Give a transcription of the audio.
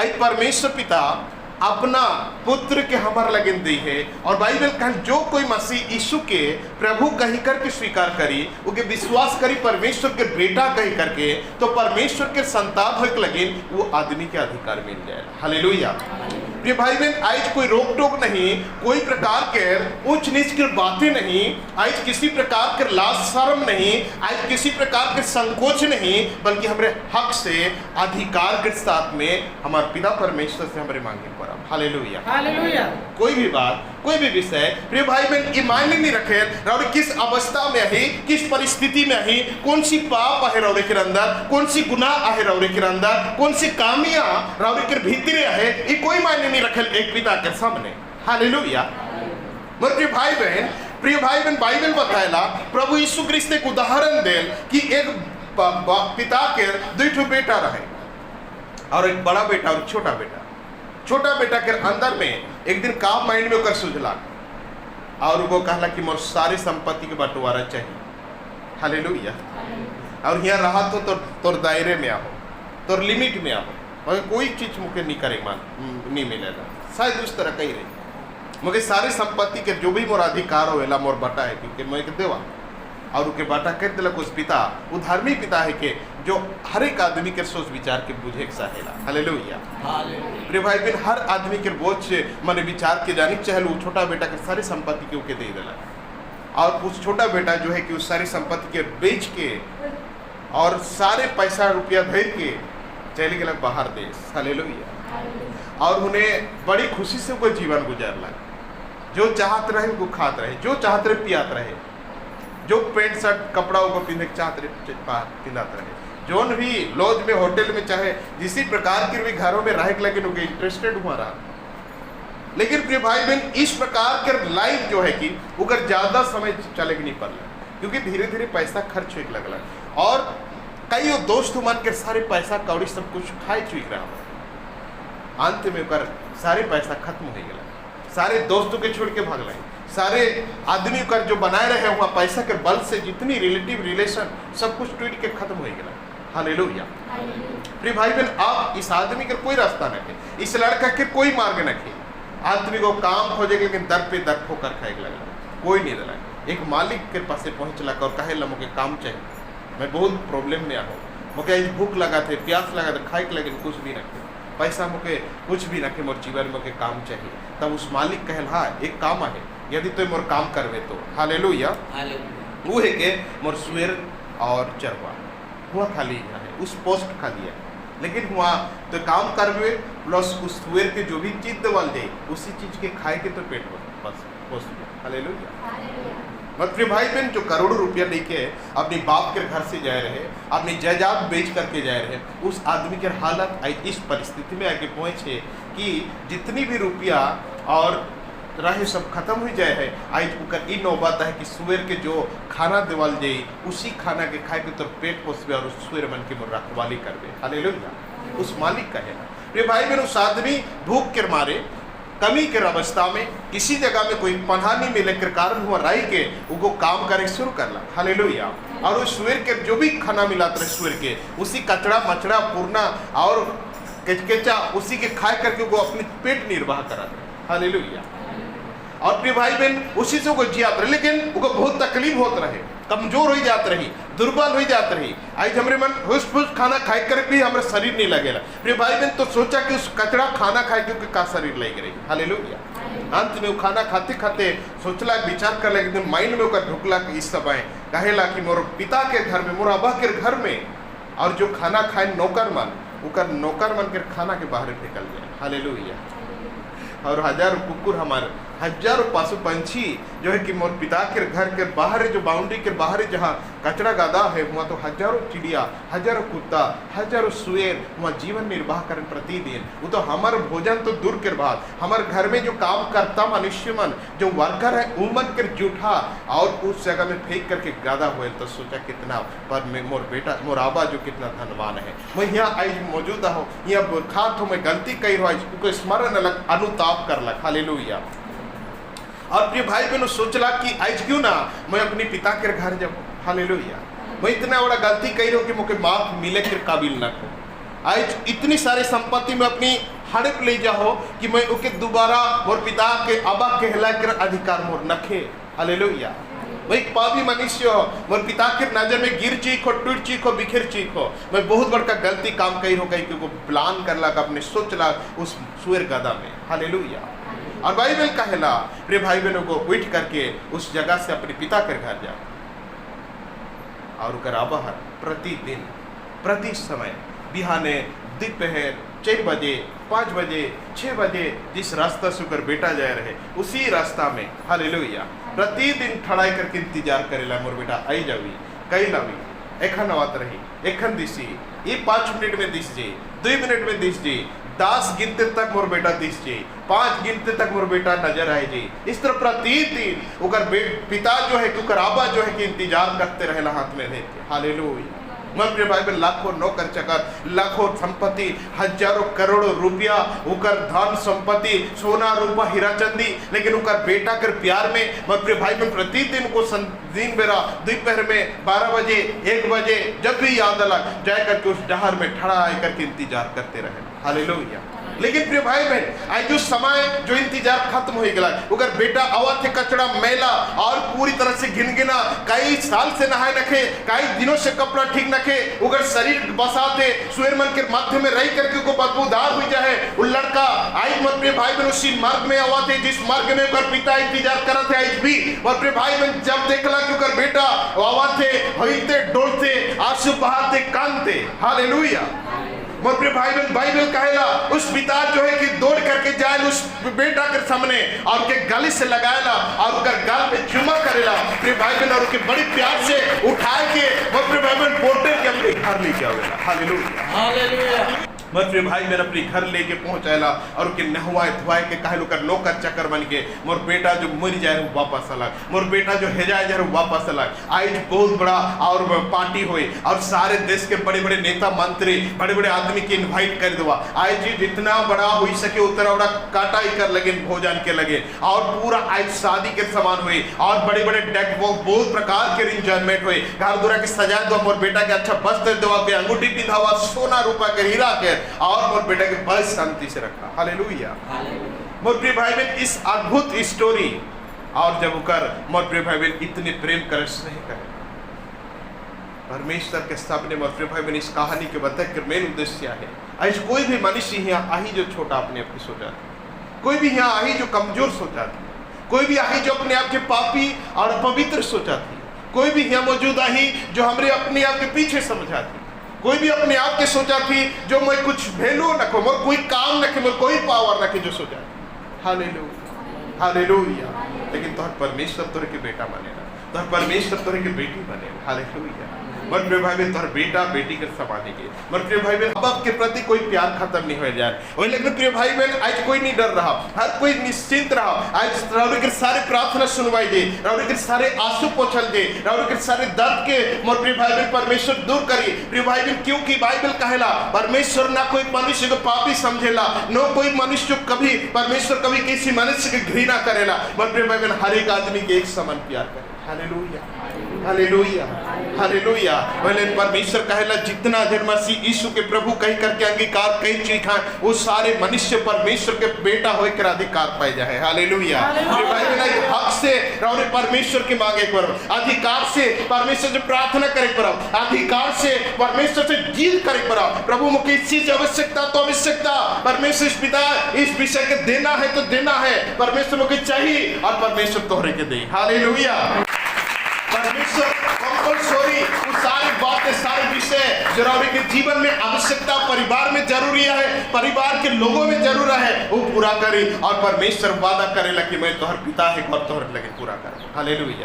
आज परमेश्वर पिता अपना पुत्र के हमार लगन दी है। और बाइबल कह जो कोई मसीह यीशु के प्रभु कही करके स्वीकार करी, उनके विश्वास करी परमेश्वर के बेटा कही करके, तो परमेश्वर के संतान हो लगिन वो आदमी के अधिकार मिल जाए। हालेलुया। प्रिय भाई बहन, आज कोई रोक टोक नहीं, कोई प्रकार के उच्च नीच की बातें नहीं, आज किसी प्रकार के लाज शर्म नहीं, आज किसी प्रकार के संकोच नहीं, बल्कि हमारे हक से अधिकार के साथ में हमारे पिता परमेश्वर से हमारे मांगे पर। Hallelujah hallelujah. कोई भी बात, कोई भी विषय प्रिय भाई बहन ये मायने नहीं रखे और किस अवस्था में है, किस परिस्थिति में है, कौन सी पाप है रौरे के अंदर, कौन सी गुनाह है रौरे के अंदर, कौन सी कामियां रौरे के भीतरे है, ये कोई मायने नहीं रखे एक पिता के सामने। हालेलुया। प्रिय भाई बहन बाइबल बताएला प्रभु यीशु क्रिस्त एक उदाहरण देल कि एक पिता के दो बेटा रहे और एक बड़ा बेटा और छोटा बेटा। छोटा बेटा के अंदर में एक दिन काम माइंड में होकर सुझला और वो कहला कि मोर सारी संपत्ति के बंटवारा चाहिए। हालेलुया। और यहाँ रहा तो तोर दायरे में आओ, तोर लिमिट में आओ, मगर कोई चीज मुझे नहीं करे नहीं मिलेगा, शायद उस तरह कही रही, मगर सारी संपत्ति के जो भी मोर अधिकार होएला मोर बटा है, क्योंकि मैं देवा और उनके बाटा कर दिलक उस पिता, वो धार्मिक पिता है के जो हर एक आदमी के सोच विचार के बुझे के सहेला। हालेलुया। प्रिय भाई बहन, हर आदमी के बोझ से मन विचार के जाने चाहे वो छोटा बेटा के सारी संपत्ति के उके दे दिला और उस छोटा बेटा जो है कि उस सारी संपत्ति के बेच के और सारे पैसा रुपया धर के चले गए बाहर देश। हालेलुया। और उन्हें बड़ी खुशी से कोई जीवन गुजारला, जो चाहत रहे वो खात रहे, जो चाहत रहे पियात रहे, जो पेंट शर्ट कपड़ा को पहनने चाहते पिंधाते रहे, जोन भी लॉज में होटल में चाहे जिसी प्रकार के भी घरों में रह लगे उनके इंटरेस्टेड हुआ रहा। लेकिन प्रिय भाई बहन, इस प्रकार के लाइफ जो है कि अगर ज्यादा समय चले नहीं पड़ रहा, क्योंकि धीरे धीरे पैसा खर्च हो लगला और कई दोस्त मन के सारे पैसा कौड़ी सब कुछ खाए चुक रहा। अंत में कर सारे पैसा खत्म हो गया, सारे दोस्तों के छोड़ के भाग लगे, सारे आदमी कर जो बनाए रहे हुआ पैसा के बल से जितनी रिलेटिव रिलेशन सब कुछ टूट के खत्म हो गया। हालेलुया। प्रिय भाई बहन, आप इस आदमी के कोई रास्ता न खे, इस लड़का के कोई मार्ग न खे, आदमी को काम खोजे लेकिन दर पे दर ठोकर खाए लगा, कोई नहीं दिला। एक मालिक के पास पहुँच लगा और कहे मुझे काम चाहिए, मैं बहुत प्रॉब्लम में आऊँ, मुझे भूख लगा थे, प्यास लगा था, खाए लेकिन कुछ भी रखे, पैसा मुझे कुछ भी रखे, मोर जीवन में मुझे काम चाहिए। तब उस मालिक कहल हाँ एक काम है, यदि तुम मोर काम करवे तो। हालेलुया। वो है के मोर सुअर और चरवा हुआ खाली है, उस पोस्ट खाली है, लेकिन हुआ तो काम करवे प्लस उस सुअर के जो भी चीज दवाल दे उसी चीज के खाए के तो पेट बस पोस्ट। हालेलुया। प्रिय भाई बहन, जो करोड़ों रुपया लेके अपने बाप के घर से जा रहे, अपनी जायदाद बेच करके जा रहे, उस आदमी के हालत इस परिस्थिति में आके पहुंचे कि जितनी भी रुपया और रहे सब खत्म हो जाए है। आज उकर इ नौबत है कि सुअर के जो खाना देवल जाए उसी खाना के खाए के तो पेट पोसबे और उस सुअर मन के रखवाली करबे। हालेलुया। उस मालिक का है ना प्रिय भाई बहन, उस आदमी भूख के मारे कमी के अवस्था में किसी जगह में कोई पनाह नहीं मिले के कारण हुआ राई के उनको काम करे शुरू करला। हालेलुया। और उस सुअर के जो भी खाना मिला था सुअर के उसी कचड़ा मचड़ा पूर्णा और केचकेचा उसी के खाए करके वो अपनी पेट निर्वाह करा। हालेलुया। और प्रिय भाई बहन, उसी से वो जियात रहे, लेकिन उनको बहुत तकलीफ होत रहे, कमजोर हो जात रही, दुर्बल हो जात रही। आज हमारे मन हुस फुस खाना खाए कर भी हमारा शरीर नहीं लगेगा। प्रिय भाई बहन, तो सोचा कि उस कचड़ा खाना खाए क्योंकि का शरीर लग रही। हालेलुया। अंत में वो खाना खाते खाते सोचला विचार कर लगे, माइंड में ओकर ढुकला कि इस समय कहेला कि मोर पिता के घर में, मोर अब्बा के घर में, और जो खाना खाए नौकर मन, उकर नौकर मन के खाना के बाहर फेंकल जाए। हालेलुया। और हजारों कुकुर हमारे, हजारों पशु पंछी जो है कि मोर पिता के घर के बाहर जो बाउंड्री के बाहर जहाँ कचरा गादा है वहाँ तो हजारों चिड़िया, हजारों कुत्ता, हजारों सुअर वहाँ जीवन निर्वाह करें प्रतिदिन। वो तो हमारे भोजन तो दूर के बाद हमारे घर में जो काम करता मनुष्य मन जो वर्कर है उमन के जूठा और उस जगह में फेंक करके गादा हुए। तो सोचा कितना पर मोर बेटा मोर आबा जो कितना धनवान है, मैं यहाँ आज मौजूद हो, यहाँ खात हो, मैं गलती कही हो, स्मरण अलग अनुताप कर लग। हालेलुया। और प्रिय भाई बहनों सोचला कि आज क्यों ना मैं अपने पिता के घर जाऊँ। हालेलुया। मैं इतना बड़ा गलती कही रहा कि मुझे माफ मिले के काबिल न हो, आज इतनी सारी संपत्ति में अपनी हड़प ले जाओ कि मैं ओके दोबारा मोर पिता के अबा कहला कर अधिकार मोर नखे। हालेलुया। मैं एक पापी मनुष्य हो, मोर पिता के नजर में गिर चीख हो, टूट चीख हो, बिखर चीख हो, मैं बहुत बड़का गलती काम कही हो गई क्योंकि प्लान कर लगा अपने सोच ला उस सुअर गधा में। हालेलुया। और बाइबल कहला प्रिय भाई बहनों को उठ करके उस जगह से अपने पिता के घर जा और कर बाहर प्रतिदिन प्रति समय बिहाने दोपहर 4 बजे 5 बजे 6 बजे जिस रास्ता से होकर बेटा जाए रहे उसी रास्ता में हालेलुया प्रतिदिन ठड़ाई करके इंतजार करेला मोर बेटा आई जावी कई लावी एखन आवत रही एखन दिसी ये 5 मिनट में दिस जी 2 मिनट में दिस जी 10 गिनते तक मोर बेटा दिस जी 5 गिनते तक मोर बेटा नजर आए जी। इस तरह प्रतिदिन उकर पिता जो है कि आबा जो है कि इंतजार करते रहेला हाथ में लेके। हालेलुया। मैं प्रिय भाई बहन लाखों नौकर चाकर लाखों संपत्ति हजारों करोड़ों रुपया उकर धन संपत्ति सोना रूपा हीरा चंदी लेकिन उकर बेटा कर प्यार में मैं प्रिय भाई बहन प्रतिदिन को दिन बेरा दोपहर में 12 बजे 1 बजे जब भी याद अलग जाए करके उस डहर में ठड़ा आकर के इंतजार करते रहे। हालेलुया। लेकिन प्रिय भाई बहन आज जो समय जो इंतजार खत्म हो गया उगर बेटा अवा थे कचड़ा मैला और पूरी तरह से गिनगिना कई साल से नहाए नखे कई दिनों से कपड़ा ठीक नखे उगर शरीर बसाते सुअर मन के मध्य में रह करके को बदबूदार हुई जाए वो लड़का आज मत प्रिय भाई बहन उसी मार्ग में अवा थे जिस मार्ग में उगर पिता इंतजार करा थे आज भी। और प्रिय भाई बहन जब देखला कि उगर बेटा अवा थे हिलते डोलते आंसू बहाते कांदते। हालेलुया। मोर प्रिय भाई बहन बाइबल कहेला उस पिता जो है कि दौड़ करके जाए उस बेटा के सामने और के गली से लगाएला और उनका गाल पे चुमा करेला प्रिय भाई बहन और उनके बड़ी प्यार से उठाए के मोर प्रिय भाई बहन पोर्टर के अपने घर लेके आवेला। हालेलुया। हालेलुया। मोर प्रिय भाई बहन अपने घर लेके पहुंचाएला और उनके नहवाए धुआए के कहलो कर नौकर चक्कर बन के मोर बेटा जो मर जाए वापस अलग मोर बेटा जो हेजाए जाए वापस अलग। आज बहुत बड़ा और पार्टी हुई और सारे देश के बड़े बड़े नेता मंत्री बड़े बड़े आदमी के इनवाइट कर दवा आज जी जितना बड़ा हो सके उतना बड़ा काटा ही कर लगे भोजन के लगे और पूरा आज शादी के समान हुई और बड़े बड़े डेक बहुत प्रकार के एंजॉयमेंट हुए घर दूरा के सजा दो मोर बेटा के अच्छा वस्त्र दवा के अंगूठी पिंधावा सोना रूपा के हीरा के और मोर बेटा के बस शांति से रखा। हालेलुया। मोर प्रिय भाई बहन इस अद्भुत स्टोरी और जब उकर मोर प्रिय भाई बहन इतने प्रेम कर स्नेह करे परमेश्वर के सामने मोर प्रिय भाई बहन इस कहानी के बताए कि मेन उद्देश्य है आज कोई भी मनुष्य यहाँ आई जो छोटा अपने आप को सोचा कोई भी यहाँ आई जो कमजोर सोचा थी कोई भी आई जो अपने आप के पापी और पवित्र सोचा थी कोई भी यहाँ मौजूद आई जो हमरे अपने आप के पीछे समझा थी कोई भी अपने आप के सोचा थी जो मैं कुछ वैल्यू न को मोर कोई काम न के मोर कोई पावर न के जो सोचा। हालेलुया। हालेलुया। लेकिन तोहर परमेश्वर तोहरे के बेटा मानेला तोहर परमेश्वर तोहरे के बेटी बनेला। हालेलुया। मोर प्रिय भाई बहन तोहर बेटा बेटी के समाने के मोर प्रिय भाई बहन बाप के प्रति कोई प्यार खत्म नहीं हो जाए वही लेकिन प्रिय भाई बहन आज कोई नहीं डर रहा हर कोई निश्चिंत रहा आज राउर के सारे प्रार्थना सुनवाई दे राउर के सारे आंसू पोछल दे राउर के सारे दर्द के मोर प्रिय भाई बहन परमेश्वर दूर करी। प्रिय भाई बहन क्योंकि बाइबल कहेला परमेश्वर ना कोई मनुष्य को पापी समझेला नो कोई मनुष्य कभी परमेश्वर कभी किसी मनुष्य की घृणा करेला मोर प्रिय भाई बहन हर एक आदमी के एक समान प्यार करे। हालेलुया। हालेलुया। हालेलुया। पहले परमेश्वर कहेला जितना देर मसीह यीशु के प्रभु कही करके अंगीकार कई चीज है वो सारे मनुष्य परमेश्वर के बेटा होए के अधिकार पाए जाए। हालेलुया। भाई बहन हक से और परमेश्वर के मांगे करो अधिकार से परमेश्वर से प्रार्थना करे करो अधिकार से परमेश्वर से जीत करे करो प्रभु मुझे इस चीज आवश्यकता तो आवश्यकता परमेश्वर पिता इस विषय के देना है तो देना है परमेश्वर मुझे चाहिए और परमेश्वर तोहरे के दे। हालेलुया। परमेश्वर कंपलसरी वो सारी बातें सारे विषय जो के जीवन में आवश्यकता परिवार में जरूरी है परिवार के लोगों में जरूर है वो पूरा करे और परमेश्वर वादा करेला कि मैं तोहर पिता है और तोहर लगे पूरा करे। हालेलुया।